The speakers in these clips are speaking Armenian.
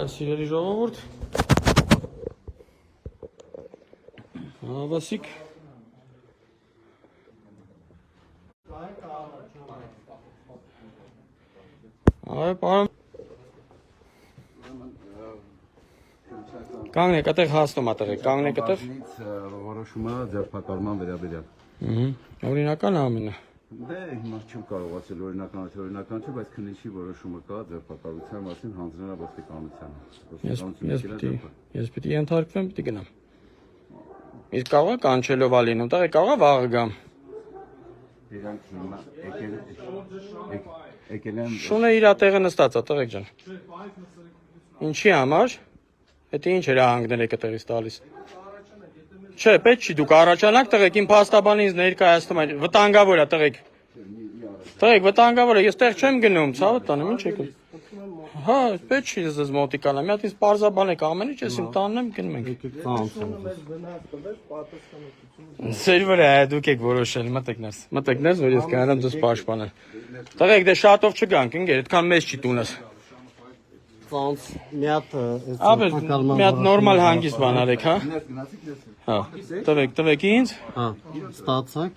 Սիրելի ժողովուրդ, Վասիկ պարոն Կանգնեք, այդտեղ հասնում ատեղեք, կանգնեք այդտեղ Որոշումը ձերբակալման վերաբերյալ Օրինական ամենը Դե հիմա չեմ կարողացել օրինական չէ, բայց քննիչի որոշումը կա ձերբակալության մասին հանձնել ոստիկանությանը Ես պիտի ենթարկվեմ, պիտի գնամ Իսկ կարող է կանչելով ալինում, տեղ կարող է վաղը գամ Իրանք հիմա եկել են Շունը իր տեղը նստած է, տղեկ ջան Ինչի համար Հետի ինչ էր հանգնել եք այդտեղից տալիս Չէ, պետք չի դուք առաջանակ տղեկ իմ փաստաբանին ինձ ներկայացնում այն վտանգավոր է տղեկ Տղեկ վտանգավոր է ես տեղ չեմ գնում ցավը տանեմ ինչ եք Հա, պետք չի ես մոտիկանամ մի հատ ինձ պարզաբանեք ամեն ինչ ես իմ տանն եմ գնում ենք Ձեր վրա է դուք եք որոշել մտեք ներս որ ես կանամ ձեզ պաշտպանել Տղեկ դե շատով չգանք ընկեր այդքան մեծ չի տունս Մի հատ նորմալ հանգիստ բան արեք, հա? Հա, տվեք ինձ? Հա, ստացեք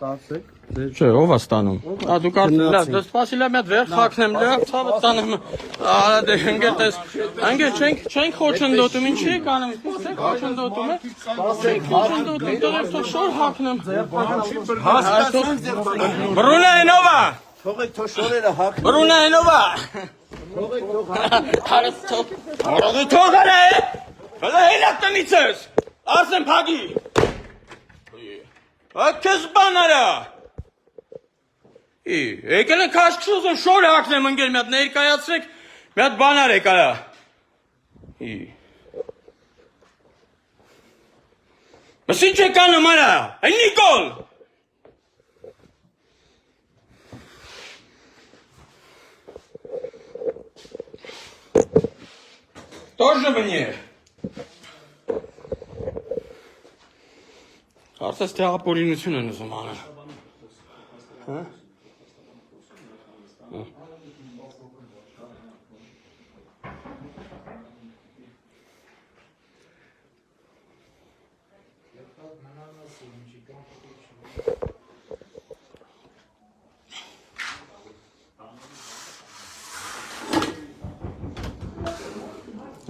Չէ, ով է ստանում? Ա, դուք արդեն, լավ, դες սպասի լավ մի հատ վեր խակնեմ, լավ, ցավը տանեմ Ա, դե ընկեր տես, ընկեր չենք խոչընդոտում, ինչի եք անում, չենք խոչընդոտում, չենք խոչընդոտում, տղեկ թող շոր հակնեմ Բրունա ենովա Թողեք թող շորերը հակ Բրունա ենովա Արագի թողար է, հլը հելակ տնից ես, ասեմ պագի, կեզ բան արա, եկել են կաշկշուզ են շոր հակնեմ ընգեր, մի հատ ներկայացրեք, մի հատ բան արեք արա, բս ինչ եք անում արա, այն Նիկոլ, Тоже мне. Արդես տեղապորինություն են ուզում անել։ Հա?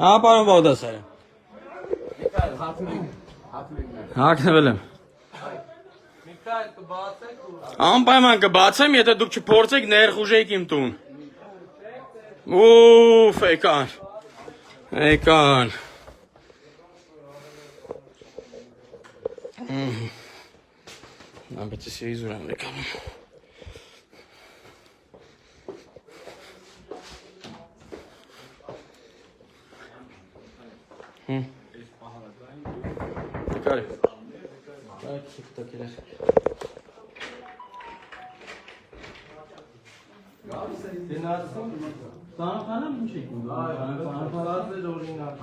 Հա, պարոն Բաղդասարյան։ Հակնվել եմ։ Անպայման կբացեմ, եթե դուք չփորձեք ներխուժեք իմ տուն։ Ուֆ, եկան։ Բայց ես իզուր եմ եկանում։ Կարի։ Այդ տակերար։ Դենացում, սանխանամ ինչ եք ուղղում։ Սանխանած է օրինակ։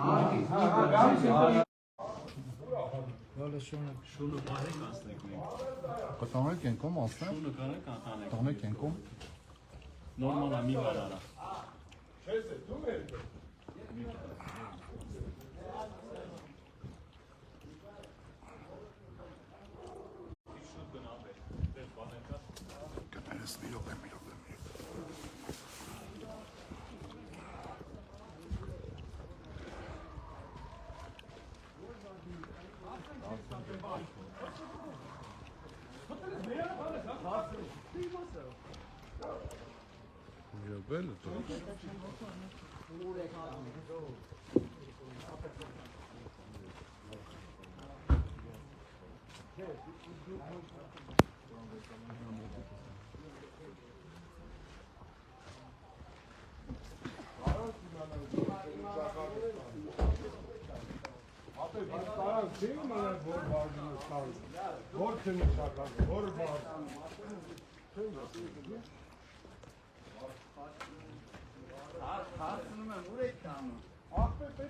Շունը բարեք ասնեք մենք։ Կտանեք ենկոմ ասնեք։ Շունը կարեք անտանեք։ Տանեք ենկոմ։ Նորմալ է մի բան արա։ Չես է, դու մեր։ Bello to. Ahmet Bey,